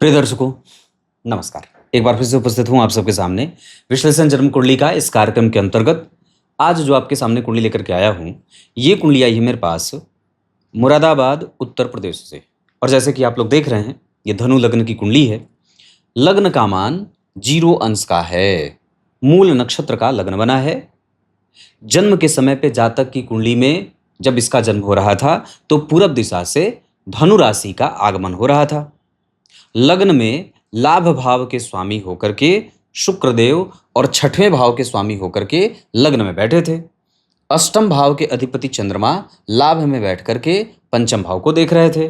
प्रिय दर्शकों, नमस्कार। एक बार फिर से उपस्थित हूं आप सबके सामने विश्लेषण जन्म कुंडली का इस कार्यक्रम के अंतर्गत। आज जो आपके सामने कुंडली लेकर के आया हूं, ये कुंडली आई है मेरे पास मुरादाबाद उत्तर प्रदेश से। और जैसे कि आप लोग देख रहे हैं, ये धनु लग्न की कुंडली है। लग्न का मान 0 अंश का है। मूल नक्षत्र का लग्न बना है। जन्म के समय पे जातक की कुंडली में जब इसका जन्म हो रहा था तो पूरब दिशा से धनु राशि का आगमन हो रहा था। लग्न में लाभ भाव के स्वामी होकर के शुक्रदेव और छठवें भाव के स्वामी होकर के लग्न में बैठे थे। अष्टम भाव के अधिपति चंद्रमा लाभ में बैठ करके पंचम भाव को देख रहे थे।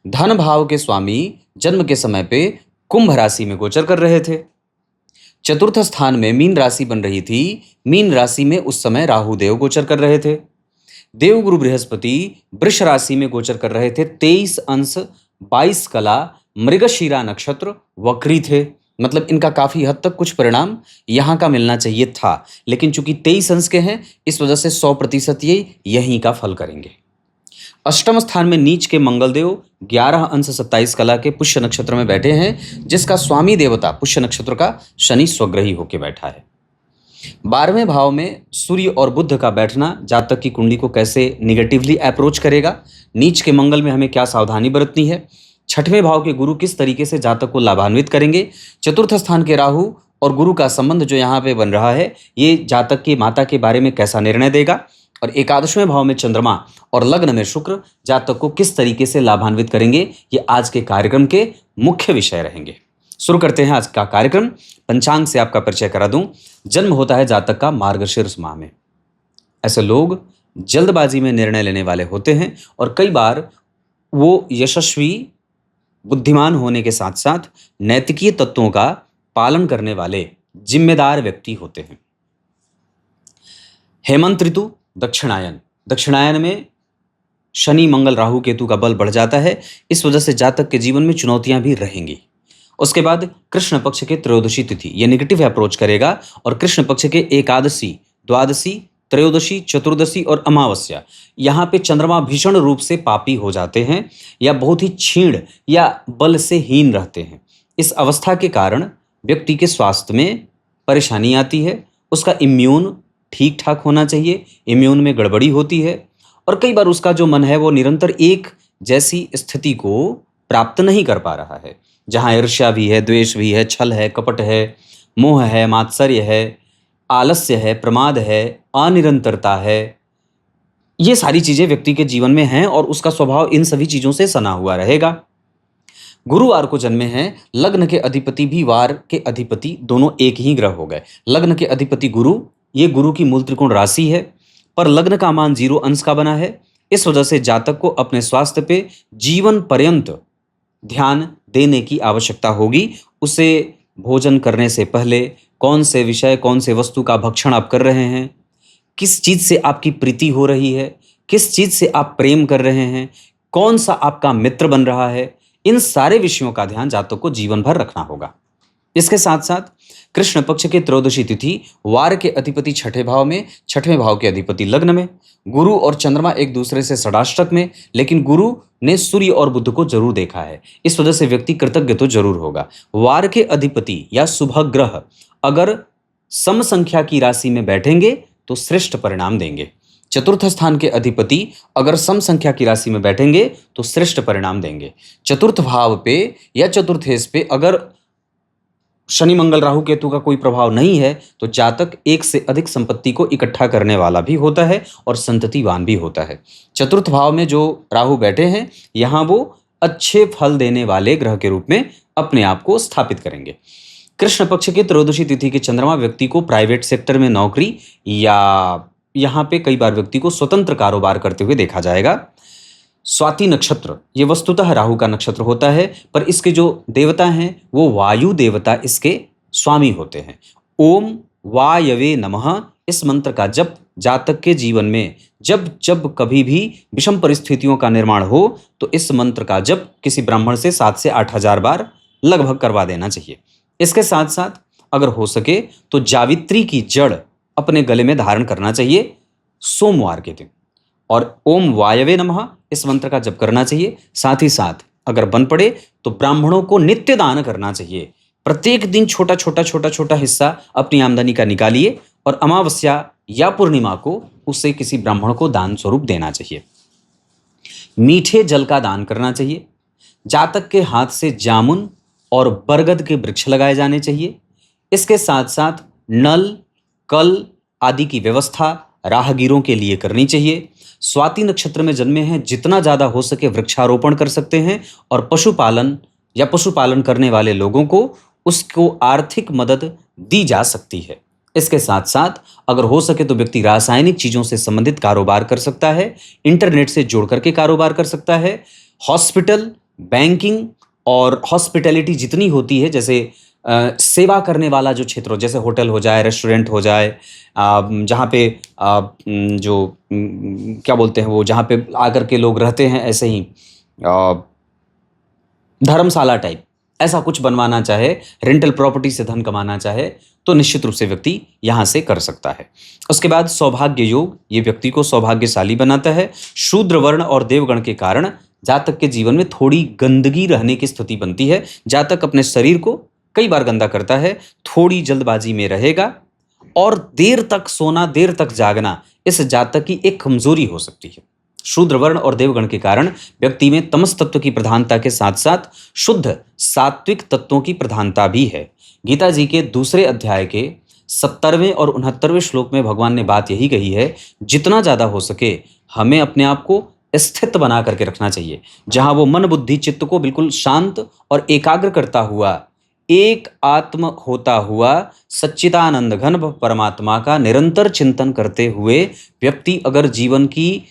धन भाव के स्वामी जन्म के समय पे कुंभ राशि में गोचर कर रहे थे। चतुर्थ स्थान में मीन राशि बन रही थी। मीन राशि में उस समय राहु देव गोचर कर रहे थे। देवगुरु बृहस्पति वृष राशि में गोचर कर रहे थे। 23 अंश 22 कला मृगशीरा नक्षत्र वक्री थे। मतलब इनका काफी हद तक कुछ परिणाम यहाँ का मिलना चाहिए था, लेकिन चूंकि 23 अंश के हैं, इस वजह से 100% ये यहीं का फल करेंगे। अष्टम स्थान में नीच के मंगलदेव 11 अंश 27 कला के पुष्य नक्षत्र में बैठे हैं, जिसका स्वामी देवता पुष्य नक्षत्र का शनि स्वग्रही होकर बैठा है। 12वें भाव में सूर्य और बुध का बैठना जातक की कुंडली को कैसे निगेटिवली अप्रोच करेगा, नीच के मंगल में हमें क्या सावधानी बरतनी है, छठवें भाव के गुरु किस तरीके से जातक को लाभान्वित करेंगे, चतुर्थ स्थान के राहु और गुरु का संबंध जो यहाँ पे बन रहा है, ये जातक की माता के बारे में कैसा निर्णय देगा, और एकादशवें भाव में चंद्रमा और लग्न में शुक्र जातक को किस तरीके से लाभान्वित करेंगे, ये आज के कार्यक्रम के मुख्य विषय रहेंगे। शुरू करते हैं आज का कार्यक्रम। पंचांग से आपका परिचय करा दूं। जन्म होता है जातक का मार्गशीर्ष माह में। ऐसे लोग जल्दबाजी में निर्णय लेने वाले होते हैं और कई बार वो यशस्वी बुद्धिमान होने के साथ साथ नैतिकीय तत्वों का पालन करने वाले जिम्मेदार व्यक्ति होते हैं। हेमंत ऋतु दक्षिणायन। दक्षिणायन में शनि मंगल राहु केतु का बल बढ़ जाता है। इस वजह से जातक के जीवन में चुनौतियां भी रहेंगी। उसके बाद कृष्ण पक्ष के त्रयोदशी तिथि ये नेगेटिव अप्रोच करेगा और कृष्ण पक्ष के एकादशी, द्वादशी, त्रयोदशी, चतुर्दशी और अमावस्या, यहाँ पे चंद्रमा भीषण रूप से पापी हो जाते हैं या बहुत ही क्षीण या बल से हीन रहते हैं। इस अवस्था के कारण व्यक्ति के स्वास्थ्य में परेशानी आती है। उसका इम्यून ठीक ठाक होना चाहिए, इम्यून में गड़बड़ी होती है और कई बार उसका जो मन है वो निरंतर एक जैसी स्थिति को प्राप्त नहीं कर पा रहा है, जहाँ ईर्ष्या भी है, द्वेष भी है, छल है, कपट है, मोह है, मात्सर्य है, आलस्य है, प्रमाद है, अनिरंतरता है। ये सारी चीजें व्यक्ति के जीवन में हैं और उसका स्वभाव इन सभी चीजों से सना हुआ रहेगा। गुरुवार को जन्मे हैं। लग्न के अधिपति भी वार के अधिपति दोनों एक ही ग्रह हो गए। लग्न के अधिपति गुरु, ये गुरु की मूल त्रिकोण राशि है, पर लग्न का मान 0 अंश का बना है। इस वजह से जातक को अपने स्वास्थ्य पे जीवन पर्यंत ध्यान देने की आवश्यकता होगी। उसे भोजन करने से पहले कौन से विषय, कौन से वस्तु का भक्षण आप कर रहे हैं, किस चीज से आपकी प्रीति हो रही है, किस चीज से आप प्रेम कर रहे हैं, कौन सा आपका मित्र बन रहा है, इन सारे विषयों का ध्यान जातक को जीवन भर रखना होगा। इसके साथ साथ कृष्ण पक्ष के त्रयोदशी तिथि वार के अधिपति छठे भाव में, छठवें भाव के अधिपति लग्न में, गुरु और चंद्रमा एक दूसरे से षडाष्टक में, लेकिन गुरु ने सूर्य और बुध को जरूर देखा है। इस वजह से व्यक्ति कृतज्ञ तो जरूर होगा। वार के अधिपति या शुभ ग्रह अगर सम संख्या की राशि में बैठेंगे तो श्रेष्ठ परिणाम देंगे। चतुर्थ स्थान के अधिपति अगर सम संख्या की राशि में बैठेंगे तो श्रेष्ठ परिणाम देंगे। चतुर्थ भाव पे या चतुर्थेश पे अगर शनि मंगल राहु केतु का कोई प्रभाव नहीं है तो जातक एक से अधिक संपत्ति को इकट्ठा करने वाला भी होता है और संततिवान भी होता है। चतुर्थ भाव में जो राहु बैठे हैं, यहाँ वो अच्छे फल देने वाले ग्रह के रूप में अपने आप को स्थापित करेंगे। कृष्ण पक्ष के त्रयोदशी तिथि के चंद्रमा व्यक्ति को प्राइवेट सेक्टर में नौकरी या यहाँ पे कई बार व्यक्ति को स्वतंत्र कारोबार करते हुए देखा जाएगा। स्वाति नक्षत्र ये वस्तुतः राहु का नक्षत्र होता है, पर इसके जो देवता हैं वो वायु देवता इसके स्वामी होते हैं। ओम वायवे नमः इस मंत्र का जप जातक के जीवन में जब जब कभी भी विषम परिस्थितियों का निर्माण हो तो इस मंत्र का जप किसी ब्राह्मण से 7 से 8 हजार बार लगभग करवा देना चाहिए। इसके साथ साथ अगर हो सके तो जावित्री की जड़ अपने गले में धारण करना चाहिए सोमवार के दिन, और ओम वायवे नमः इस मंत्र का जप करना चाहिए। साथ ही साथ अगर बन पड़े तो ब्राह्मणों को नित्य दान करना चाहिए। प्रत्येक दिन छोटा छोटा छोटा छोटा हिस्सा अपनी आमदनी का निकालिए और अमावस्या या पूर्णिमा को उसे किसी ब्राह्मण को दान स्वरूप देना चाहिए। मीठे जल का दान करना चाहिए। जातक के हाथ से जामुन और बरगद के वृक्ष लगाए जाने चाहिए। इसके साथ साथ नल, कल आदि की व्यवस्था राहगीरों के लिए करनी चाहिए। स्वाति नक्षत्र में जन्मे हैं, जितना ज्यादा हो सके वृक्षारोपण कर सकते हैं और पशुपालन या पशुपालन करने वाले लोगों को उसको आर्थिक मदद दी जा सकती है। इसके साथ साथ अगर हो सके तो व्यक्ति रासायनिक चीजों से संबंधित कारोबार कर सकता है, इंटरनेट से जोड़ करके कारोबार कर सकता है। हॉस्पिटल, बैंकिंग और हॉस्पिटैलिटी जितनी होती है, जैसे सेवा करने वाला जो क्षेत्र हो, जैसे होटल हो जाए, रेस्टोरेंट हो जाए, जहाँ पे क्या बोलते हैं वो, जहाँ पे आकर के लोग रहते हैं, ऐसे ही धर्मशाला टाइप ऐसा कुछ बनवाना चाहे, रेंटल प्रॉपर्टी से धन कमाना चाहे, तो निश्चित रूप से व्यक्ति यहाँ से कर सकता है। उसके बाद सौभाग्य योग, ये व्यक्ति को सौभाग्यशाली बनाता है। शूद्र वर्ण और देवगण के कारण जातक के जीवन में थोड़ी गंदगी रहने की स्थिति बनती है। जातक अपने शरीर को कई बार गंदा करता है, थोड़ी जल्दबाजी में रहेगा और देर तक सोना, देर तक जागना इस जातक की एक कमजोरी हो सकती है। शूद्र वर्ण और देवगण के कारण व्यक्ति में तमस तत्व की प्रधानता के साथ साथ शुद्ध सात्विक तत्वों की प्रधानता भी है। गीता जी के दूसरे अध्याय के 70वें और 69वें श्लोक में भगवान ने बात यही कही है, जितना ज्यादा हो सके हमें अपने आप को स्थित बना करके रखना चाहिए, जहां वो मन बुद्धि चित्त को बिल्कुल शांत और एकाग्र करता हुआ, एक आत्म होता हुआ सच्चिदानंद घन परमात्मा का निरंतर चिंतन करते हुए व्यक्ति अगर जीवन की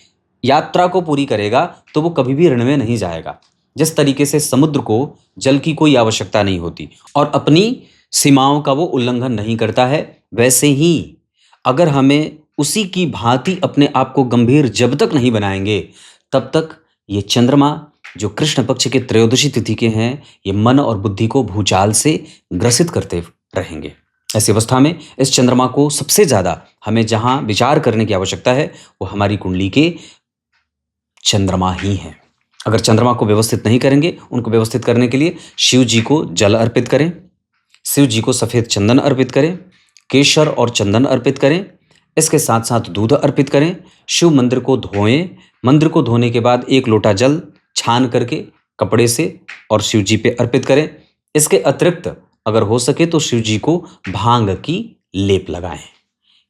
यात्रा को पूरी करेगा तो वो कभी भी ऋण में नहीं जाएगा। जिस तरीके से समुद्र को जल की कोई आवश्यकता नहीं होती और अपनी सीमाओं का वो उल्लंघन नहीं करता है, वैसे ही अगर हमें उसी की भांति अपने आप को गंभीर जब तक नहीं बनाएंगे, तब तक ये चंद्रमा जो कृष्ण पक्ष के त्रयोदशी तिथि के हैं, ये मन और बुद्धि को भूचाल से ग्रसित करते रहेंगे। ऐसी अवस्था में इस चंद्रमा को सबसे ज्यादा हमें जहां विचार करने की आवश्यकता है वो हमारी कुंडली के चंद्रमा ही है। अगर चंद्रमा को व्यवस्थित नहीं करेंगे, उनको व्यवस्थित करने के लिए शिव जी को जल अर्पित करें, शिव जी को सफेद चंदन अर्पित करें, केशर और चंदन अर्पित करें, इसके साथ साथ दूध अर्पित करें। शिव मंदिर को धोएं। मंदिर को धोने के बाद 1 लोटा जल छान करके कपड़े से और शिव जी पे अर्पित करें। इसके अतिरिक्त अगर हो सके तो शिव जी को भांग की लेप लगाएं।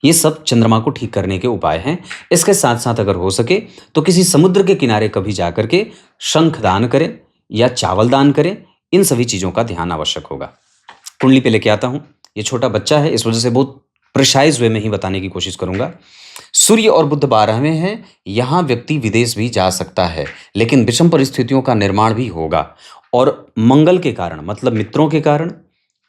ये सब चंद्रमा को ठीक करने के उपाय हैं। इसके साथ साथ अगर हो सके तो किसी समुद्र के किनारे कभी जा करके शंख दान करें या चावल दान करें। इन सभी चीजों का ध्यान आवश्यक होगा। कुंडली पे लेके आता हूं। ये छोटा बच्चा है, इस वजह से बहुत प्रिसाइज वे में ही बताने की कोशिश करूंगा। सूर्य और बुध 12वें हैं। यहां व्यक्ति विदेश भी जा सकता है, लेकिन विषम परिस्थितियों का निर्माण भी होगा और मंगल के कारण, मतलब मित्रों के कारण,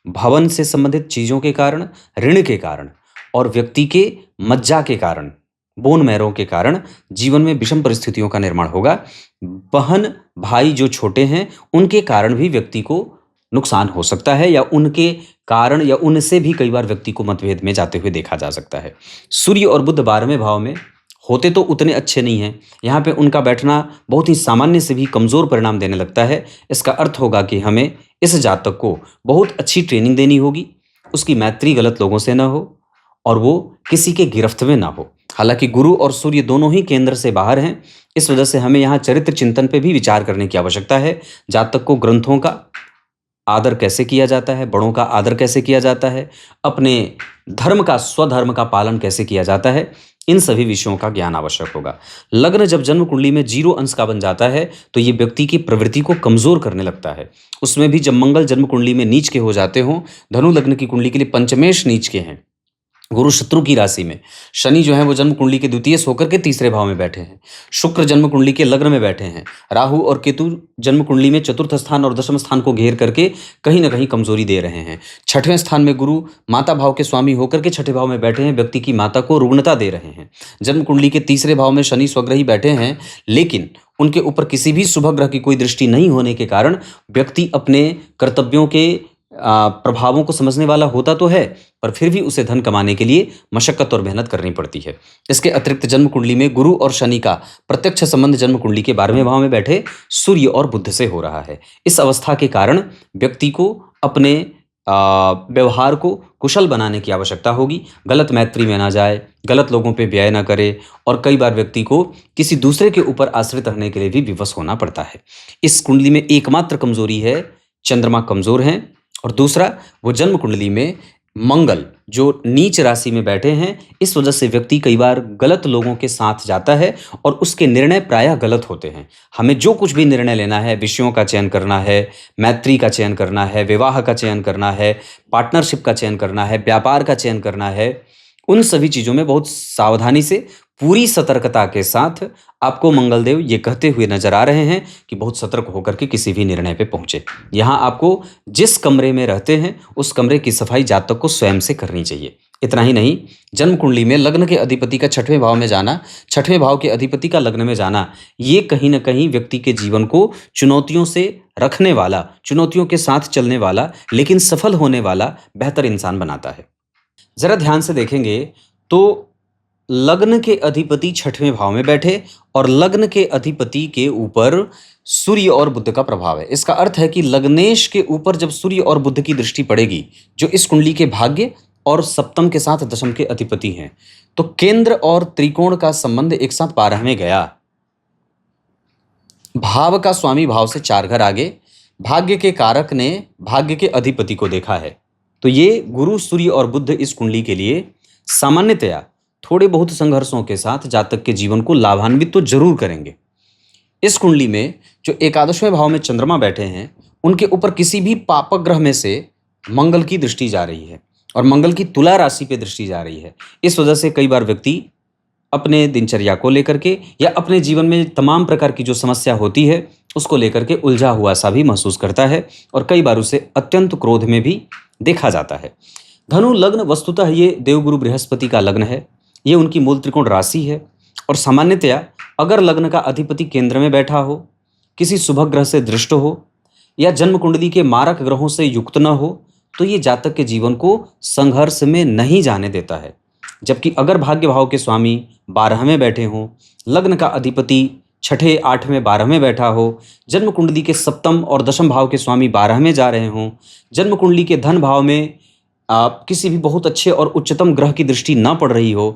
भवन से संबंधित चीजों के कारण, ऋण के कारण और व्यक्ति के मज्जा के कारण, बोन मैरों के कारण जीवन में विषम परिस्थितियों का निर्माण होगा। बहन भाई जो छोटे हैं उनके कारण भी व्यक्ति को नुकसान हो सकता है या उनके कारण या उनसे भी कई बार व्यक्ति को मतभेद में जाते हुए देखा जा सकता है। सूर्य और बुध 12वें भाव में होते तो उतने अच्छे नहीं हैं। यहाँ पे उनका बैठना बहुत ही सामान्य से भी कमजोर परिणाम देने लगता है। इसका अर्थ होगा कि हमें इस जातक को बहुत अच्छी ट्रेनिंग देनी होगी, उसकी मैत्री गलत लोगों से ना हो और वो किसी के गिरफ्त में ना हो। हालांकि गुरु और सूर्य दोनों ही केंद्र से बाहर हैं, इस वजह से हमें यहाँ चरित्र चिंतन पे भी विचार करने की आवश्यकता है। जातक को ग्रंथों का आदर कैसे किया जाता है, बड़ों का आदर कैसे किया जाता है, अपने धर्म का, स्वधर्म का पालन कैसे किया जाता है, इन सभी विषयों का ज्ञान आवश्यक होगा। लग्न जब जन्म कुंडली में 0 अंश का बन जाता है तो ये व्यक्ति की प्रवृत्ति को कमजोर करने लगता है। उसमें भी जब मंगल जन्म कुंडली में नीच के हो जाते हों, धनु लग्न की कुंडली के लिए पंचमेश नीच के हैं, गुरु शत्रु की राशि में, शनि जो है वो जन्म कुंडली के द्वितीय होकर के 3रे भाव में बैठे हैं, शुक्र जन्म कुंडली के लग्न में बैठे हैं, राहु और केतु जन्म कुंडली में 4th स्थान और 10वें स्थान को घेर करके कहीं ना कहीं कमजोरी दे रहे हैं। 6वें स्थान में गुरु माता भाव के स्वामी होकर के 6ठे भाव में बैठे हैं, व्यक्ति की माता को रुग्णता दे रहे हैं। जन्म कुंडली के 3रे भाव में शनि स्वग्रही बैठे हैं, लेकिन उनके ऊपर किसी भी शुभ ग्रह की कोई दृष्टि नहीं होने के कारण व्यक्ति अपने कर्तव्यों के प्रभावों को समझने वाला होता तो है, पर फिर भी उसे धन कमाने के लिए मशक्कत और मेहनत करनी पड़ती है। इसके अतिरिक्त जन्म कुंडली में गुरु और शनि का प्रत्यक्ष संबंध जन्म कुंडली के 12वें भाव में बैठे सूर्य और बुध से हो रहा है। इस अवस्था के कारण व्यक्ति को अपने व्यवहार को कुशल बनाने की आवश्यकता होगी। गलत मैत्री में ना जाए, गलत लोगों पे व्यय ना करे, और कई बार व्यक्ति को किसी दूसरे के ऊपर आश्रित रहने के लिए भी विवश होना पड़ता है। इस कुंडली में एकमात्र कमजोरी है, चंद्रमा कमजोर हैं, और दूसरा वो जन्म कुंडली में मंगल जो नीच राशि में बैठे हैं। इस वजह से व्यक्ति कई बार गलत लोगों के साथ जाता है और उसके निर्णय प्रायः गलत होते हैं। हमें जो कुछ भी निर्णय लेना है, विषयों का चयन करना है, मैत्री का चयन करना है, विवाह का चयन करना है, पार्टनरशिप का चयन करना है, व्यापार का चयन करना है, उन सभी चीज़ों में बहुत सावधानी से, पूरी सतर्कता के साथ आपको मंगलदेव ये कहते हुए नजर आ रहे हैं कि बहुत सतर्क होकर के किसी भी निर्णय पे पहुंचे। यहाँ आपको जिस कमरे में रहते हैं उस कमरे की सफाई जातक को स्वयं से करनी चाहिए। इतना ही नहीं, जन्म कुंडली में लग्न के अधिपति का 6वें भाव में जाना, 6वें भाव के अधिपति का लग्न में जाना, ये कहीं ना कहीं व्यक्ति के जीवन को चुनौतियों से रखने वाला, चुनौतियों के साथ चलने वाला, लेकिन सफल होने वाला बेहतर इंसान बनाता है। जरा ध्यान से देखेंगे तो लग्न के अधिपति 6वें भाव में बैठे और लग्न के अधिपति के ऊपर सूर्य और बुध का प्रभाव है। इसका अर्थ है कि लग्नेश के ऊपर जब सूर्य और बुध की दृष्टि पड़ेगी, जो इस कुंडली के भाग्य और सप्तम के साथ दशम के अधिपति हैं, तो केंद्र और त्रिकोण का संबंध एक साथ 12 में गया। भाव का स्वामी भाव से 4 घर आगे भाग्य के कारक ने भाग्य के अधिपति को देखा है। तो ये गुरु, सूर्य और बुध इस कुंडली के लिए सामान्यतया थोड़े बहुत संघर्षों के साथ जातक के जीवन को लाभान्वित तो जरूर करेंगे। इस कुंडली में जो 11वें भाव में चंद्रमा बैठे हैं, उनके ऊपर किसी भी पापक ग्रह में से मंगल की दृष्टि जा रही है और मंगल की तुला राशि पे दृष्टि जा रही है। इस वजह से कई बार व्यक्ति अपने दिनचर्या को लेकर के या अपने जीवन में तमाम प्रकार की जो समस्या होती है उसको लेकर के उलझा हुआ सा भी महसूस करता है और कई बार उसे अत्यंत क्रोध में भी देखा जाता है। धनु लग्न वस्तुतः ये देवगुरु बृहस्पति का लग्न है, ये उनकी मूल त्रिकोण राशि है और सामान्यतया अगर लग्न का अधिपति केंद्र में बैठा हो, किसी शुभ ग्रह से दृष्ट हो या जन्म कुंडली के मारक ग्रहों से युक्त न हो, तो ये जातक के जीवन को संघर्ष में नहीं जाने देता है। जबकि अगर भाग्य भाव के स्वामी 12 में बैठे हों, लग्न का अधिपति 6, 8, 12 में बैठा हो, जन्म कुंडली के सप्तम और दशम भाव के स्वामी 12 में जा रहे हों, जन्म कुंडली के धन भाव में किसी भी बहुत अच्छे और उच्चतम ग्रह की दृष्टि ना पड़ रही हो,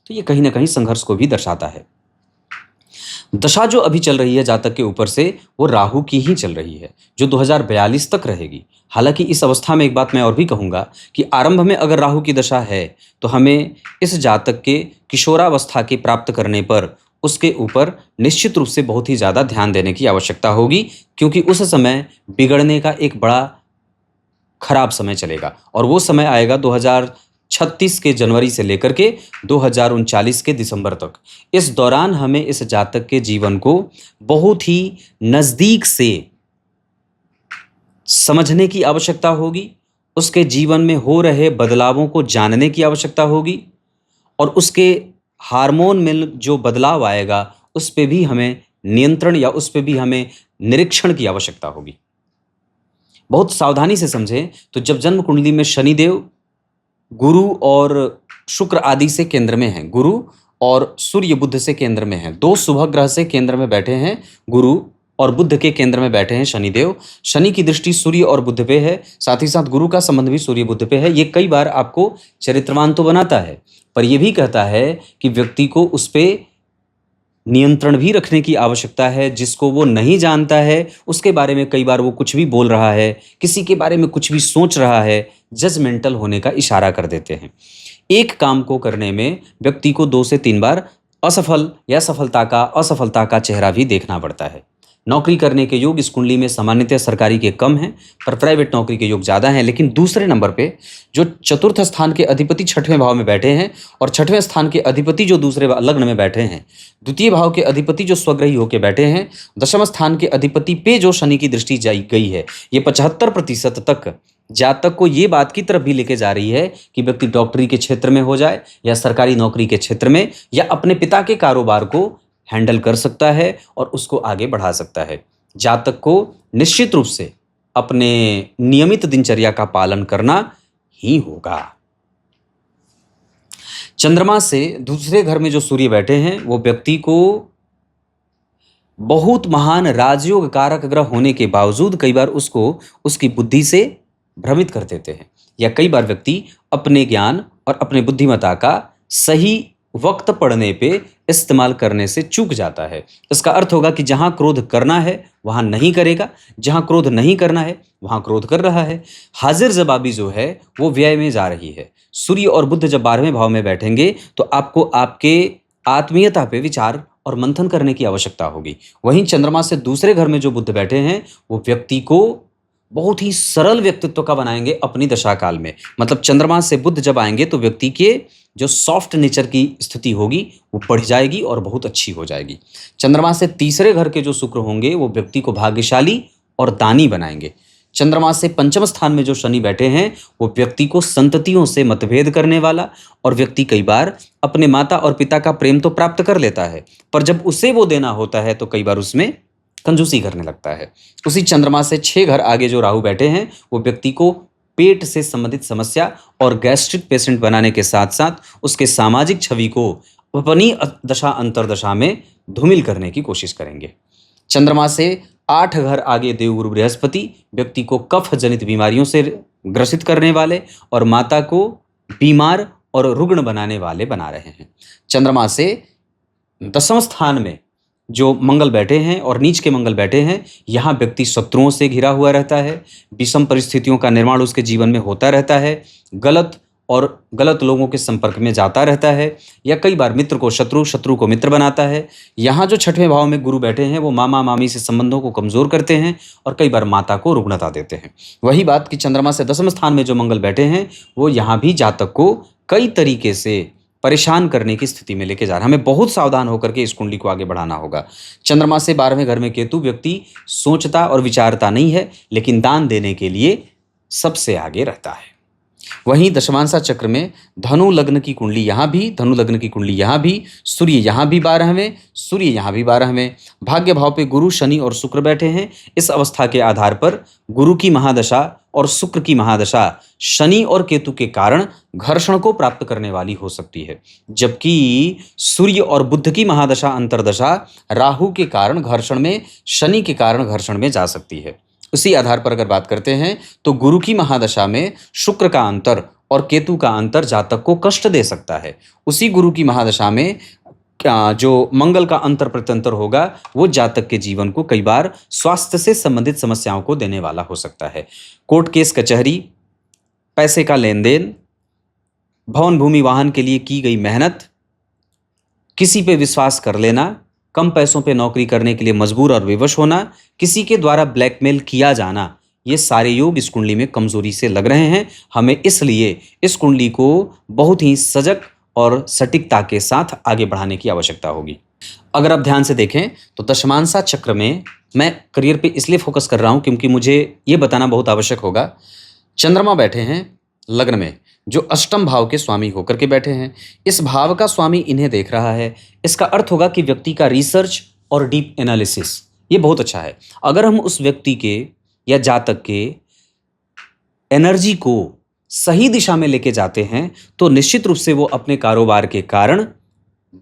तो ये कहीं ना कहीं संघर्ष को भी दर्शाता है। दशा जो अभी चल रही है जातक के ऊपर से, वो राहु की ही चल रही है, जो 2042 तक रहेगी। हालांकि इस अवस्था में एक बात मैं और भी कहूँगा कि आरंभ में अगर राहु की दशा है तो हमें इस जातक के किशोरावस्था के प्राप्त करने पर उसके ऊपर निश्चित रूप से बहुत ही ज़्यादा ध्यान देने की आवश्यकता होगी, क्योंकि उस समय बिगड़ने का एक बड़ा खराब समय चलेगा और वो समय आएगा 2036 के जनवरी से लेकर के 2039 के दिसंबर तक। इस दौरान हमें इस जातक के जीवन को बहुत ही नज़दीक से समझने की आवश्यकता होगी, उसके जीवन में हो रहे बदलावों को जानने की आवश्यकता होगी और उसके हार्मोन में जो बदलाव आएगा उस पे भी हमें नियंत्रण या उस पे भी हमें निरीक्षण की आवश्यकता होगी। बहुत सावधानी से समझें तो जब जन्म कुंडली में शनिदेव गुरु और शुक्र आदि से केंद्र में हैं, गुरु और सूर्य बुध से केंद्र में हैं, 2 शुभ ग्रह से केंद्र में बैठे हैं गुरु और बुध के केंद्र में बैठे हैं शनिदेव। शनि की दृष्टि सूर्य और बुध पे है, साथ ही साथ गुरु का संबंध भी सूर्य बुध पे है। ये कई बार आपको चरित्रवान तो बनाता है, पर यह भी कहता है कि व्यक्ति को उस पर नियंत्रण भी रखने की आवश्यकता है। जिसको वो नहीं जानता है उसके बारे में कई बार वो कुछ भी बोल रहा है, किसी के बारे में कुछ भी सोच रहा है, जजमेंटल होने का इशारा कर देते हैं। एक काम को करने में व्यक्ति को 2 से 3 बार असफल या असफलता का चेहरा भी देखना पड़ता है। नौकरी करने के योग इस कुंडली में सामान्यतः सरकारी के कम हैं, पर प्राइवेट नौकरी के योग ज़्यादा हैं। लेकिन दूसरे नंबर पे जो चतुर्थ स्थान के अधिपति 6वें भाव में बैठे हैं और 6वें स्थान के अधिपति जो दूसरे लग्न में बैठे हैं, द्वितीय भाव के अधिपति जो स्वग्रही होकर बैठे हैं, दशम स्थान के अधिपति पे जो शनि की दृष्टि जाई गई है, ये 75% तक जातक को ये बात की तरफ भी लेके जा रही है कि व्यक्ति डॉक्टरी के क्षेत्र में हो जाए या सरकारी नौकरी के क्षेत्र में या अपने पिता के कारोबार को हैंडल कर सकता है और उसको आगे बढ़ा सकता है। जातक को निश्चित रूप से अपने नियमित दिनचर्या का पालन करना ही होगा। चंद्रमा से दूसरे घर में जो सूर्य बैठे हैं वो व्यक्ति को बहुत महान राजयोग कारक ग्रह होने के बावजूद कई बार उसको उसकी बुद्धि से भ्रमित कर देते हैं, या कई बार व्यक्ति अपने ज्ञान और अपने बुद्धिमत्ता का सही वक्त पड़ने पे इस्तेमाल करने से चूक जाता है। इसका अर्थ होगा कि जहां क्रोध करना है वहां नहीं करेगा, जहां क्रोध नहीं करना है वहां क्रोध कर रहा है। हाजिर जवाबी जो है वो व्यय में जा रही है। सूर्य और बुध जब 12वें भाव में बैठेंगे तो आपको आपके आत्मीयता पे विचार और मंथन करने की आवश्यकता होगी। वहीं चंद्रमा से दूसरे घर में जो बुध बैठे हैं वो व्यक्ति को बहुत ही सरल व्यक्तित्व का बनाएंगे अपनी दशा काल में। मतलब चंद्रमा से बुध जब आएंगे तो व्यक्ति के जो सॉफ्ट नेचर की स्थिति होगी वो बढ़ जाएगी और बहुत अच्छी हो जाएगी। चंद्रमा से तीसरे घर के जो शुक्र होंगे वो व्यक्ति को भाग्यशाली और दानी बनाएंगे। चंद्रमा से पंचम स्थान में जो शनि बैठे हैं वो व्यक्ति को संततियों से मतभेद करने वाला, और व्यक्ति कई बार अपने माता और पिता का प्रेम तो प्राप्त कर लेता है पर जब उसे वो देना होता है तो कई बार उसमें कंजूसी करने लगता है। उसी चंद्रमा से 6 घर आगे जो राहु बैठे हैं वो व्यक्ति को पेट से संबंधित समस्या और गैस्ट्रिक पेशेंट बनाने के साथ साथ उसके सामाजिक छवि को अपनी दशा अंतरदशा में धूमिल करने की कोशिश करेंगे। चंद्रमा से 8 घर आगे देवगुरु बृहस्पति व्यक्ति को कफ जनित बीमारियों से ग्रसित करने वाले और माता को बीमार और रुग्ण बनाने वाले बना रहे हैं। चंद्रमा से 10वें स्थान में जो मंगल बैठे हैं और नीच के मंगल बैठे हैं, यहाँ व्यक्ति शत्रुओं से घिरा हुआ रहता है, विषम परिस्थितियों का निर्माण उसके जीवन में होता रहता है, गलत लोगों के संपर्क में जाता रहता है, या कई बार मित्र को शत्रु, शत्रु को मित्र बनाता है। यहाँ जो 6वें भाव में गुरु बैठे हैं वो मामा मामी से संबंधों को कमजोर करते हैं और कई बार माता को रुग्णता देते हैं। वही बात कि चंद्रमा से 10वें स्थान में जो मंगल बैठे हैं वो यहाँ भी जातक को कई तरीके से परेशान करने की स्थिति में लेके जा रहा है। हमें बहुत सावधान होकर के इस कुंडली को आगे बढ़ाना होगा। चंद्रमा से 12वें घर में केतु व्यक्ति सोचता और विचारता नहीं है लेकिन दान देने के लिए सबसे आगे रहता है। वहीं दशमांशा चक्र में धनु लग्न की कुंडली यहाँ भी, सूर्य यहाँ भी 12वें, सूर्य यहाँ भी 12वें, भाग्य भाव पे गुरु, शनि और शुक्र बैठे हैं। इस अवस्था के आधार पर गुरु की महादशा और शुक्र की महादशा शनि और केतु के कारण घर्षण को प्राप्त करने वाली हो सकती है, जबकि सूर्य और बुध की महादशा अंतरदशा राहु के कारण घर्षण में, शनि के कारण घर्षण में जा सकती है। उसी आधार पर अगर बात करते हैं तो गुरु की महादशा में शुक्र का अंतर और केतु का अंतर जातक को कष्ट दे सकता है। उसी गुरु की महादशा में जो मंगल का अंतर प्रत्यंतर होगा वो जातक के जीवन को कई बार स्वास्थ्य से संबंधित समस्याओं को देने वाला हो सकता है। कोर्ट केस कचहरी, पैसे का लेन देन, भवन भूमि वाहन के लिए की गई मेहनत, किसी पे विश्वास कर लेना, कम पैसों पे नौकरी करने के लिए मजबूर और विवश होना, किसी के द्वारा ब्लैकमेल किया जाना, ये सारे योग इस कुंडली में कमजोरी से लग रहे हैं। हमें इसलिए इस कुंडली को बहुत ही सजग और सटीकता के साथ आगे बढ़ाने की आवश्यकता होगी। अगर आप ध्यान से देखें तो दशमांशा चक्र में मैं करियर पे इसलिए फोकस कर रहा हूं क्योंकि मुझे ये बताना बहुत आवश्यक होगा। चंद्रमा बैठे हैं लग्न में जो अष्टम भाव के स्वामी होकर के बैठे हैं। इस भाव का स्वामी इन्हें देख रहा है। इसका अर्थ होगा कि व्यक्ति का रिसर्च और डीप एनालिसिस ये बहुत अच्छा है। अगर हम उस व्यक्ति के या जातक के एनर्जी को सही दिशा में लेके जाते हैं तो निश्चित रूप से वो अपने कारोबार के कारण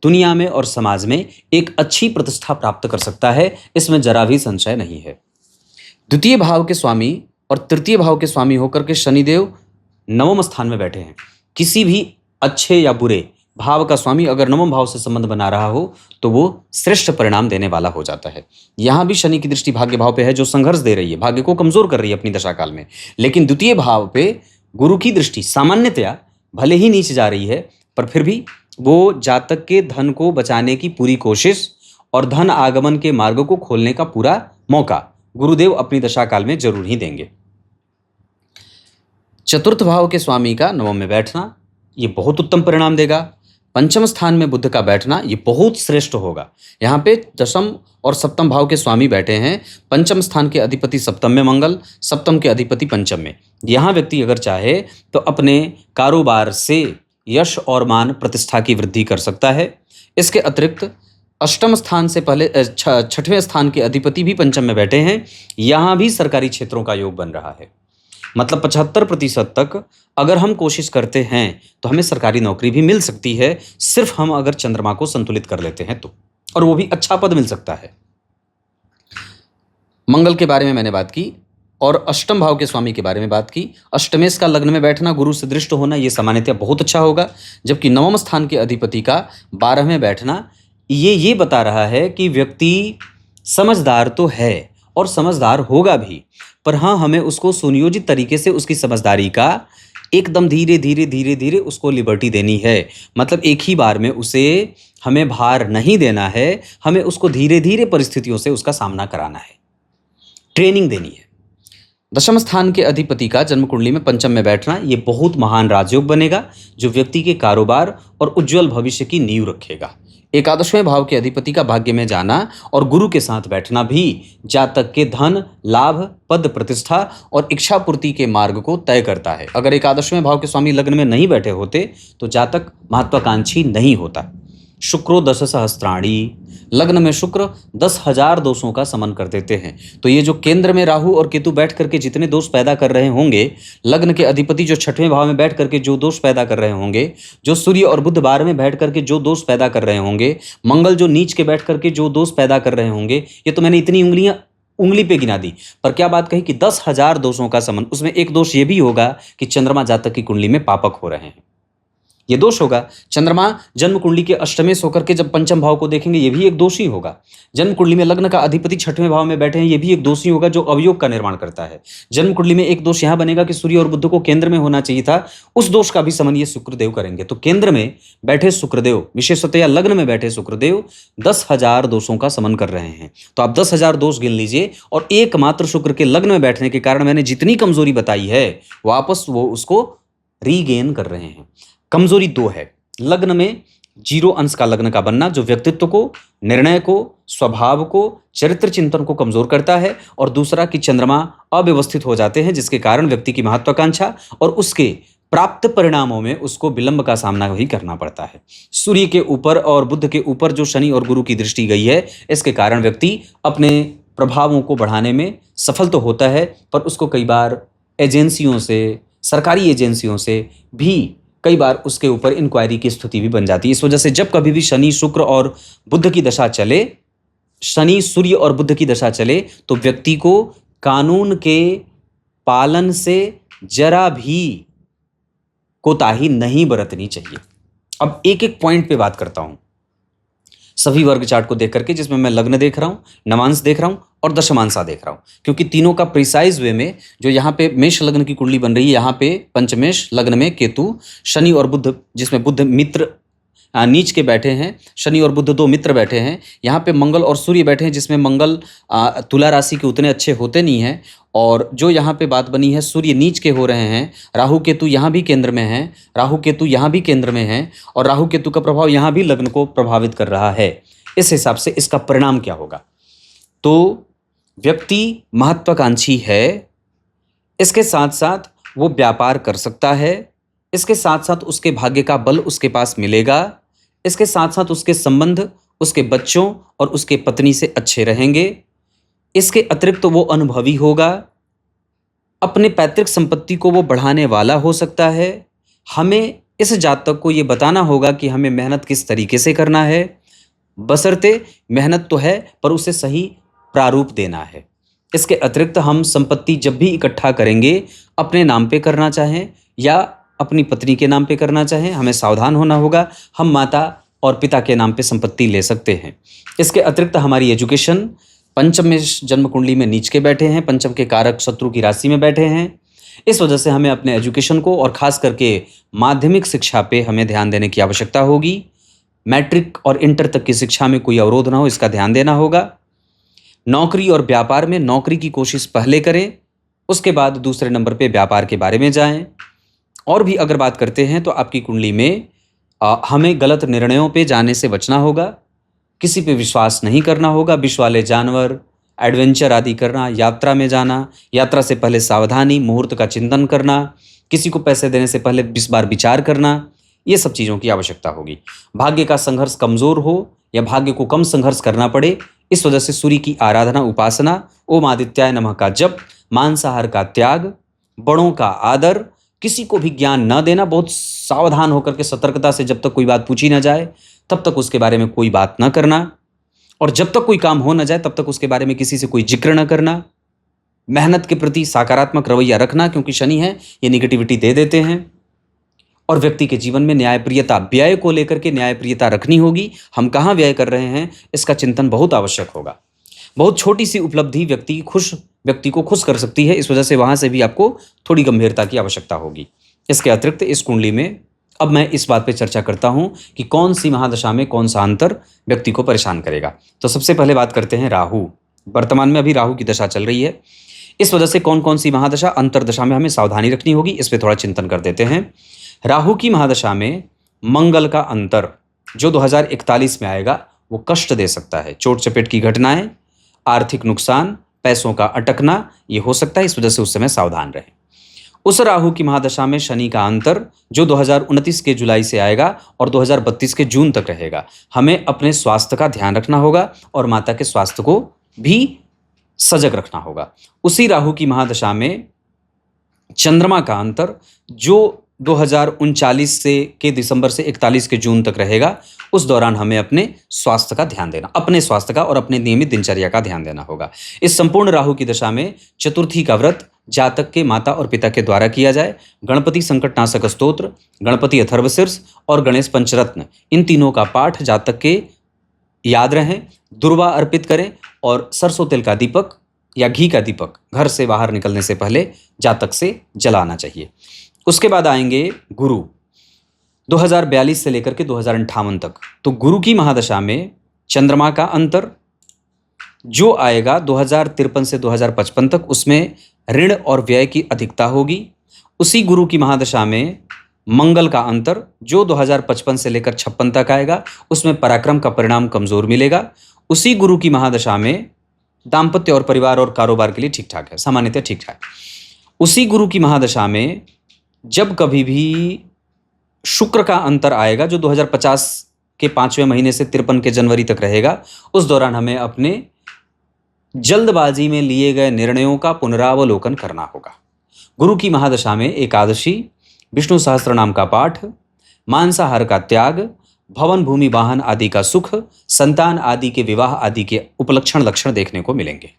दुनिया में और समाज में एक अच्छी प्रतिष्ठा प्राप्त कर सकता है, इसमें जरा भी संशय नहीं है। द्वितीय भाव के स्वामी और तृतीय भाव के स्वामी होकर के शनिदेव 9वें स्थान में बैठे हैं। किसी भी अच्छे या बुरे भाव का स्वामी अगर 9वें भाव से संबंध बना रहा हो तो वो श्रेष्ठ परिणाम देने वाला हो जाता है। यहाँ भी शनि की दृष्टि भाग्य भाव पे है जो संघर्ष दे रही है, भाग्य को कमजोर कर रही है अपनी दशा काल में। लेकिन द्वितीय भाव पे गुरु की दृष्टि सामान्यतया भले ही नीचे जा रही है पर फिर भी वो जातक के धन को बचाने की पूरी कोशिश और धन आगमन के मार्ग को खोलने का पूरा मौका गुरुदेव अपनी दशा काल में जरूर ही देंगे। चतुर्थ भाव के स्वामी का 9वें में बैठना ये बहुत उत्तम परिणाम देगा। पंचम स्थान में बुध का बैठना ये बहुत श्रेष्ठ होगा। यहाँ पे दशम और सप्तम भाव के स्वामी बैठे हैं। पंचम स्थान के अधिपति सप्तम में मंगल, सप्तम के अधिपति पंचम में। यहाँ व्यक्ति अगर चाहे तो अपने कारोबार से यश और मान प्रतिष्ठा की वृद्धि कर सकता है। इसके अतिरिक्त अष्टम स्थान से पहले छठवें स्थान के अधिपति भी पंचम में बैठे हैं। यहाँ भी सरकारी क्षेत्रों का योग बन रहा है। मतलब 75% तक अगर हम कोशिश करते हैं तो हमें सरकारी नौकरी भी मिल सकती है, सिर्फ हम अगर चंद्रमा को संतुलित कर लेते हैं तो, और वो भी अच्छा पद मिल सकता है। मंगल के बारे में मैंने बात की और अष्टम भाव के स्वामी के बारे में बात की। अष्टमेश का लग्न में बैठना, गुरु से दृष्ट होना, ये सामान्यतः बहुत अच्छा होगा। जबकि नवम स्थान के अधिपति का 12 में बैठना ये बता रहा है कि व्यक्ति समझदार तो है और समझदार होगा भी, पर हाँ, हमें उसको सुनियोजित तरीके से उसकी समझदारी का एकदम धीरे धीरे धीरे धीरे उसको लिबर्टी देनी है। मतलब एक ही बार में उसे हमें भार नहीं देना है, हमें उसको धीरे धीरे परिस्थितियों से उसका सामना कराना है, ट्रेनिंग देनी है। दशम स्थान के अधिपति का जन्म कुंडली में पंचम में बैठना, ये बहुत महान राजयोग बनेगा जो व्यक्ति के कारोबार और उज्जवल भविष्य की नींव रखेगा। एकादशवें भाव के अधिपति का भाग्य में जाना और गुरु के साथ बैठना भी जातक के धन, लाभ, पद, प्रतिष्ठा और इच्छा पूर्ति के मार्ग को तय करता है। अगर एकादशवें भाव के स्वामी लग्न में नहीं बैठे होते तो जातक महत्वाकांक्षी नहीं होता। शुक्रो 10 सहस्त्राणी, लग्न में शुक्र 10,000 दोषों का समन कर देते हैं। तो ये जो केंद्र में राहु और केतु बैठ करके जितने दोष पैदा कर रहे होंगे, लग्न के अधिपति जो छठवें भाव में बैठ करके जो दोष पैदा कर रहे होंगे, जो सूर्य और बुध 12 में बैठ करके जो दोष पैदा कर रहे होंगे, मंगल जो नीच के बैठ करके जो दोष पैदा कर रहे होंगे, ये तो मैंने इतनी उंगली पे गिना दी। पर क्या बात कही कि 10,000 दोषों का समन, उसमें एक दोष ये भी होगा कि चंद्रमा जातक की कुंडली में पापक हो रहे हैं, ये दोष होगा। चंद्रमा जन्म कुंडली के अष्टमेश होकर के जब पंचम भाव को देखेंगे, ये भी एक दोष ही होगा। जन्म कुंडली में लग्न का अधिपति छठवें भाव में बैठे हैं, ये भी एक दोष ही होगा जो अवयोग का निर्माण करता है। जन्म कुंडली में एक दोष यहां बनेगा कि सूर्य और बुध को केंद्र में होना चाहिए था, उस दोष का भी समन ये शुक्रदेव करेंगे। तो केंद्र में बैठे शुक्रदेव, विशेषतया लग्न में बैठे शुक्रदेव 10,000 दोषों का समन कर रहे हैं। तो आप 10,000 दोष गिन लीजिए, और एकमात्र शुक्र के लग्न में बैठने के कारण मैंने जितनी कमजोरी बताई है वापस वो उसको रीगेन कर रहे हैं। कमजोरी 2 है। लग्न में 0 अंश का लग्न का बनना, जो व्यक्तित्व को, निर्णय को, स्वभाव को, चरित्र चिंतन को कमजोर करता है। और दूसरा कि चंद्रमा अव्यवस्थित हो जाते हैं, जिसके कारण व्यक्ति की महत्वाकांक्षा और उसके प्राप्त परिणामों में उसको विलंब का सामना भी करना पड़ता है। सूर्य के ऊपर और बुध के ऊपर जो शनि और गुरु की दृष्टि गई है, इसके कारण व्यक्ति अपने प्रभावों को बढ़ाने में सफल तो होता है, पर उसको कई बार एजेंसियों से, सरकारी एजेंसियों से भी कई बार उसके ऊपर इंक्वायरी की स्थिति भी बन जाती है। इस वजह से जब कभी भी शनि, शुक्र और बुध की दशा चले, शनि, सूर्य और बुध की दशा चले, तो व्यक्ति को कानून के पालन से जरा भी कोताही नहीं बरतनी चाहिए। अब एक एक पॉइंट पे बात करता हूं, सभी वर्ग चार्ट को देख करके, जिसमें मैं लग्न देख रहा हूं, नवांश देख रहा हूं और दशमांशा देख रहा हूं, क्योंकि तीनों का प्रिसाइज वे में, जो यहाँ पे मेष लग्न की कुंडली बन रही है, यहाँ पे पंचमेश लग्न में केतु, शनि और बुध, जिसमें बुध मित्र नीच के बैठे हैं, शनि और बुध 2 मित्र बैठे हैं। यहाँ पे मंगल और सूर्य बैठे हैं, जिसमें मंगल तुला राशि के उतने अच्छे होते नहीं हैं। और जो यहाँ पे बात बनी है, सूर्य नीच के हो रहे हैं, राहु केतु यहाँ भी केंद्र में हैं, राहु केतु यहाँ भी केंद्र में हैं, और राहु केतु का प्रभाव यहाँ भी लग्न को प्रभावित कर रहा है। इस हिसाब से इसका परिणाम क्या होगा? तो व्यक्ति महत्वाकांक्षी है, इसके साथ साथ वो व्यापार कर सकता है, इसके साथ साथ उसके भाग्य का बल उसके पास मिलेगा, इसके साथ साथ उसके संबंध उसके बच्चों और उसके पत्नी से अच्छे रहेंगे। इसके अतिरिक्त तो वो अनुभवी होगा, अपने पैतृक संपत्ति को वो बढ़ाने वाला हो सकता है। हमें इस जातक को ये बताना होगा कि हमें मेहनत किस तरीके से करना है, बशर्ते मेहनत तो है पर उसे सही प्रारूप देना है। इसके अतिरिक्त हम संपत्ति जब भी इकट्ठा करेंगे, अपने नाम पे करना चाहें या अपनी पत्नी के नाम पे करना चाहें, हमें सावधान होना होगा। हम माता और पिता के नाम पे संपत्ति ले सकते हैं। इसके अतिरिक्त हमारी एजुकेशन, पंचम में जन्म कुंडली में नीच के बैठे हैं, पंचम के कारक शत्रु की राशि में बैठे हैं। इस वजह से हमें अपने एजुकेशन को और खास करके माध्यमिक शिक्षा पे हमें ध्यान देने की आवश्यकता होगी। मैट्रिक और इंटर तक की शिक्षा में कोई अवरोध ना हो, इसका ध्यान देना होगा। नौकरी और व्यापार में नौकरी की कोशिश पहले करें, उसके बाद दूसरे नंबर पे व्यापार के बारे में जाएं। और भी अगर बात करते हैं तो आपकी कुंडली में हमें गलत निर्णयों पे जाने से बचना होगा, किसी पे विश्वास नहीं करना होगा। विष वाले जानवर, एडवेंचर आदि करना, यात्रा में जाना, यात्रा से पहले सावधानी, मुहूर्त का चिंतन करना, किसी को पैसे देने से पहले 20 बार विचार करना, ये सब चीज़ों की आवश्यकता होगी। भाग्य का संघर्ष कमज़ोर हो या भाग्य को कम संघर्ष करना पड़े, इस वजह से सूर्य की आराधना, उपासना, ओम आदित्याय नमः का जप, मांसाहार का त्याग, बड़ों का आदर, किसी को भी ज्ञान न देना, बहुत सावधान होकर के सतर्कता से जब तक कोई बात पूछी ना जाए तब तक उसके बारे में कोई बात न करना, और जब तक कोई काम हो ना जाए तब तक उसके बारे में किसी से कोई जिक्र न करना। मेहनत के प्रति सकारात्मक रवैया रखना, क्योंकि शनि है ये निगेटिविटी दे देते हैं। और व्यक्ति के जीवन में न्यायप्रियता, व्यय को लेकर के न्यायप्रियता रखनी होगी। हम कहाँ व्यय कर रहे हैं इसका चिंतन बहुत आवश्यक होगा। बहुत छोटी सी उपलब्धि व्यक्ति को खुश कर सकती है, इस वजह से वहां से भी आपको थोड़ी गंभीरता की आवश्यकता होगी। इसके अतिरिक्त इस कुंडली में अब मैं इस बात पे चर्चा करता हूं कि कौन सी महादशा में कौन सा अंतर व्यक्ति को परेशान करेगा। तो सबसे पहले बात करते हैं राहु। वर्तमान में अभी राहु की दशा चल रही है, इस वजह से कौन कौन सी महादशा, अंतरदशा में हमें सावधानी रखनी होगी, इस पर थोड़ा चिंतन कर देते हैं। राहु की महादशा में मंगल का अंतर जो 2041 में आएगा वो कष्ट दे सकता है। चोट चपेट की घटनाएं, आर्थिक नुकसान, पैसों का अटकना ये हो सकता है, इस वजह से उस समय सावधान रहें। उस राहु की महादशा में शनि का अंतर जो 2029 के जुलाई से आएगा और 2032 के जून तक रहेगा। हमें अपने स्वास्थ्य का ध्यान रखना होगा और माता के स्वास्थ्य को भी सजग रखना होगा। उसी राहु की महादशा में चंद्रमा का अंतर जो 2039 से के दिसंबर से 41 के जून तक रहेगा, उस दौरान हमें अपने स्वास्थ्य का ध्यान देना, अपने स्वास्थ्य का और अपने नियमित दिनचर्या का ध्यान देना होगा। इस संपूर्ण राहु की दशा में चतुर्थी का व्रत जातक के माता और पिता के द्वारा किया जाए। गणपति संकटनाशक स्तोत्र, गणपति अथर्वशीर्ष और गणेश पंचरत्न, इन तीनों का पाठ जातक के याद रहें। दुर्वा अर्पित करें और सरसों तेल का दीपक या घी का दीपक घर से बाहर निकलने से पहले जातक से जलाना चाहिए। उसके बाद आएंगे गुरु, 2042 से लेकर के 2058 तक। तो गुरु की महादशा में चंद्रमा का अंतर जो आएगा 2053 से 2055 तक, उसमें ऋण और व्यय की अधिकता होगी। उसी गुरु की महादशा में मंगल का अंतर जो 2055 से लेकर 56 तक आएगा, उसमें पराक्रम का परिणाम कमजोर मिलेगा। उसी गुरु की महादशा में दाम्पत्य और परिवार और कारोबार के लिए ठीक ठाक है, सामान्यतः ठीक ठाक। उसी गुरु की महादशा में जब कभी भी शुक्र का अंतर आएगा जो 2050 के 5वें महीने से 53 के जनवरी तक रहेगा, उस दौरान हमें अपने जल्दबाजी में लिए गए निर्णयों का पुनरावलोकन करना होगा। गुरु की महादशा में एकादशी, विष्णु सहस्त्र नाम का पाठ, मांसाहार का त्याग, भवन भूमि वाहन आदि का सुख, संतान आदि के विवाह आदि के उपलक्षण लक्षण देखने को मिलेंगे।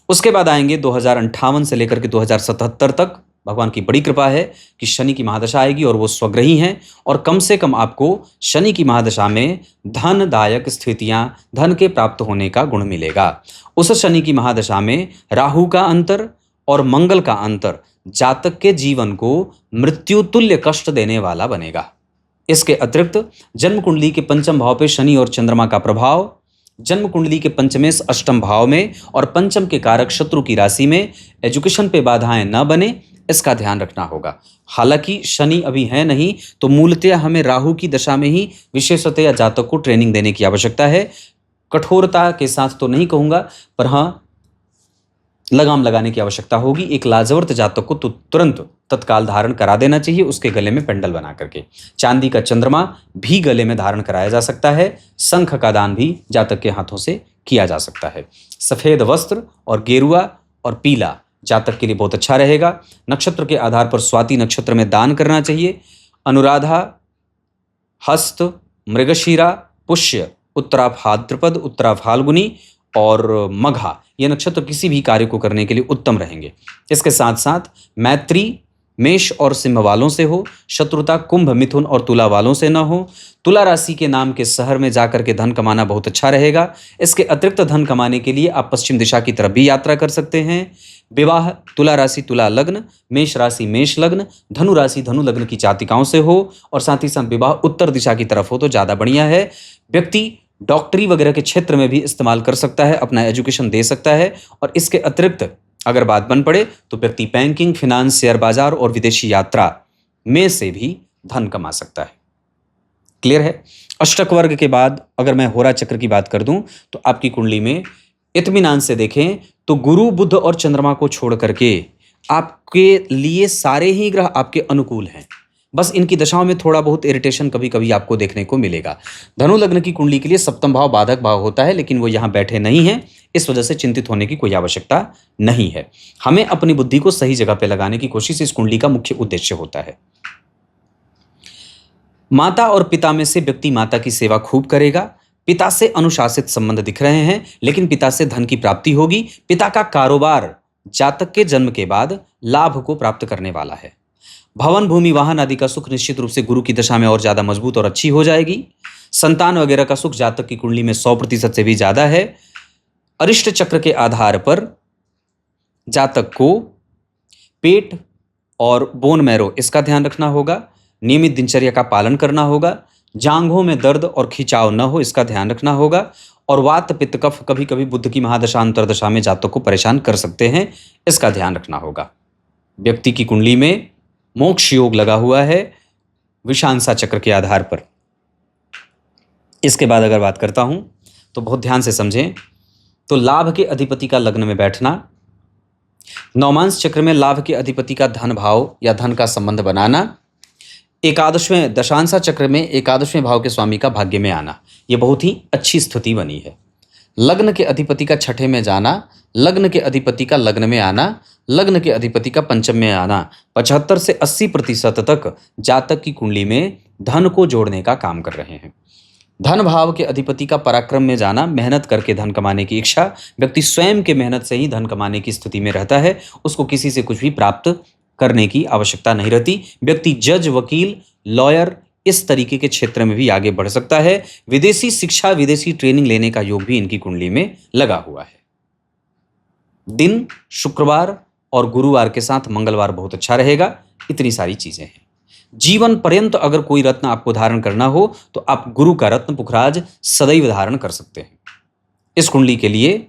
उसके बाद आएंगे 2058 से लेकर के 2077 तक। भगवान की बड़ी कृपा है कि शनि की महादशा आएगी और वो स्वग्रही हैं, और कम से कम आपको शनि की महादशा में धनदायक स्थितियां, धन के प्राप्त होने का गुण मिलेगा। उस शनि की महादशा में राहु का अंतर और मंगल का अंतर जातक के जीवन को मृत्यु तुल्य कष्ट देने वाला बनेगा। इसके अतिरिक्त जन्म कुंडली के पंचम भाव पे शनि और चंद्रमा का प्रभाव, जन्म कुंडली के पंचमेश अष्टम भाव में और पंचम के कारक शत्रु की राशि में एजुकेशन पे बाधाएं न बने, इसका ध्यान रखना होगा। हालांकि शनि अभी है नहीं, तो मूलतः हमें राहु की दशा में ही विशेषतया जातक को ट्रेनिंग देने की आवश्यकता है। कठोरता के साथ तो नहीं कहूंगा, पर हाँ लगाम लगाने की आवश्यकता होगी। एक लाजवर्त जातक को तो तुरंत तत्काल धारण करा देना चाहिए, उसके गले में पेंडल बना करके। चांदी का चंद्रमा भी गले में धारण कराया जा सकता है। शंख का दान भी जातक के हाथों से किया जा सकता है। सफेद वस्त्र और गेरुआ और पीला जातक के लिए बहुत अच्छा रहेगा। नक्षत्र के आधार पर स्वाति नक्षत्र में दान करना चाहिए। अनुराधा, हस्त, मृगशीरा, पुष्य, उत्तरा भाद्रपद, उत्तरा फाल्गुनी और मघा, ये नक्षत्र किसी भी कार्य को करने के लिए उत्तम रहेंगे। इसके साथ साथ मैत्री मेष और सिंह वालों से हो, शत्रुता कुंभ, मिथुन और तुला वालों से न हो। तुला राशि के नाम के शहर में जाकर के धन कमाना बहुत अच्छा रहेगा। इसके अतिरिक्त धन कमाने के लिए आप पश्चिम दिशा की तरफ भी यात्रा कर सकते हैं। विवाह तुला राशि तुला लग्न, मेष राशि मेष लग्न, धनु राशि धनु लग्न की जातिकाओं से हो, और साथ ही साथ विवाह उत्तर दिशा की तरफ हो तो ज़्यादा बढ़िया है। व्यक्ति डॉक्टरी वगैरह के क्षेत्र में भी इस्तेमाल कर सकता है, अपना एजुकेशन दे सकता है। और इसके अतिरिक्त अगर बात बन पड़े तो व्यक्ति बैंकिंग, फिनांस, शेयर बाजार और विदेशी यात्रा में से भी धन कमा सकता है। क्लियर है? अष्टक वर्ग के बाद अगर मैं होरा चक्र की बात कर दूं तो आपकी कुंडली में इत्मीनान से देखें तो गुरु, बुध और चंद्रमा को छोड़ करके आपके लिए सारे ही ग्रह आपके अनुकूल हैं। बस इनकी दशाओं में थोड़ा बहुत इरिटेशन कभी कभी आपको देखने को मिलेगा। धनु लग्न की कुंडली के लिए सप्तम भाव बाधक भाव होता है, लेकिन वो यहाँ बैठे नहीं है, इस वजह से चिंतित होने की कोई आवश्यकता नहीं है। हमें अपनी बुद्धि को सही जगह पे लगाने की कोशिश इस कुंडली का मुख्य उद्देश्य होता है। माता और पिता में से व्यक्ति माता की सेवा खूब करेगा। पिता से अनुशासित संबंध दिख रहे हैं, लेकिन पिता से धन की प्राप्ति होगी। पिता का कारोबार जातक के जन्म के बाद लाभ को प्राप्त करने वाला है। भवन भूमि वाहन आदि का सुख निश्चित रूप से गुरु की दशा में और ज्यादा मजबूत और अच्छी हो जाएगी। संतान वगैरह का सुख जातक की कुंडली में 100% से भी ज्यादा है। अरिष्ट चक्र के आधार पर जातक को पेट और बोन मैरो इसका ध्यान रखना होगा। नियमित दिनचर्या का पालन करना होगा। जांघों में दर्द और खिंचाव न हो इसका ध्यान रखना होगा। और वात पित्त कफ कभी कभी बुध की महादशा अंतरदशा में जातक को परेशान कर सकते हैं, इसका ध्यान रखना होगा। व्यक्ति की कुंडली में मोक्ष योग लगा हुआ है विषांसा चक्र के आधार पर। इसके बाद अगर बात करता हूं तो बहुत ध्यान से समझें, तो लाभ के अधिपति का लग्न में बैठना, नौमांस चक्र में लाभ के अधिपति का धन भाव या धन का संबंध बनाना, एकादशवें दशांशा चक्र में एकादशवें भाव के स्वामी का भाग्य में आना, यह बहुत ही अच्छी स्थिति बनी है। लग्न के अधिपति का छठे में जाना, लग्न के अधिपति का लग्न में आना, लग्न के अधिपति का पंचम में आना 75 से 80% तक जातक की कुंडली में धन को जोड़ने का काम कर रहे हैं। धन भाव के अधिपति का पराक्रम में जाना, मेहनत करके धन कमाने की इच्छा, व्यक्ति स्वयं के मेहनत से ही धन कमाने की स्थिति में रहता है, उसको किसी से कुछ भी प्राप्त करने की आवश्यकता नहीं रहती। व्यक्ति जज, वकील, लॉयर इस तरीके के क्षेत्र में भी आगे बढ़ सकता है। विदेशी शिक्षा, विदेशी ट्रेनिंग लेने का योग भी इनकी कुंडली में लगा हुआ है। दिन शुक्रवार और गुरुवार के साथ मंगलवार बहुत अच्छा रहेगा। इतनी सारी चीजें हैं। जीवन पर्यंत अगर कोई रत्न आपको धारण करना हो तो आप गुरु का रत्न पुखराज सदैव धारण कर सकते हैं। इस कुंडली के लिए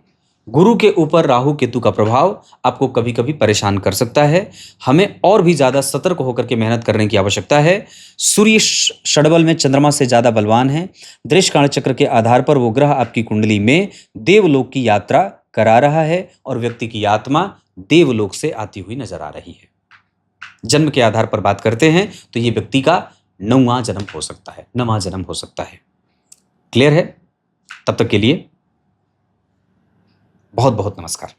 गुरु के ऊपर राहु केतु का प्रभाव आपको कभी कभी परेशान कर सकता है। हमें और भी ज्यादा सतर्क होकर के मेहनत करने की आवश्यकता है। सूर्य षडबल में चंद्रमा से ज्यादा बलवान है। दृष्टिकाण चक्र के आधार पर वो ग्रह आपकी कुंडली में देवलोक की यात्रा करा रहा है और व्यक्ति की आत्मा देवलोक से आती हुई नजर आ रही है। जन्म के आधार पर बात करते हैं तो ये व्यक्ति का 9वां जन्म हो सकता है, 9वां जन्म हो सकता है। क्लियर है? तब तक के लिए बहुत बहुत नमस्कार।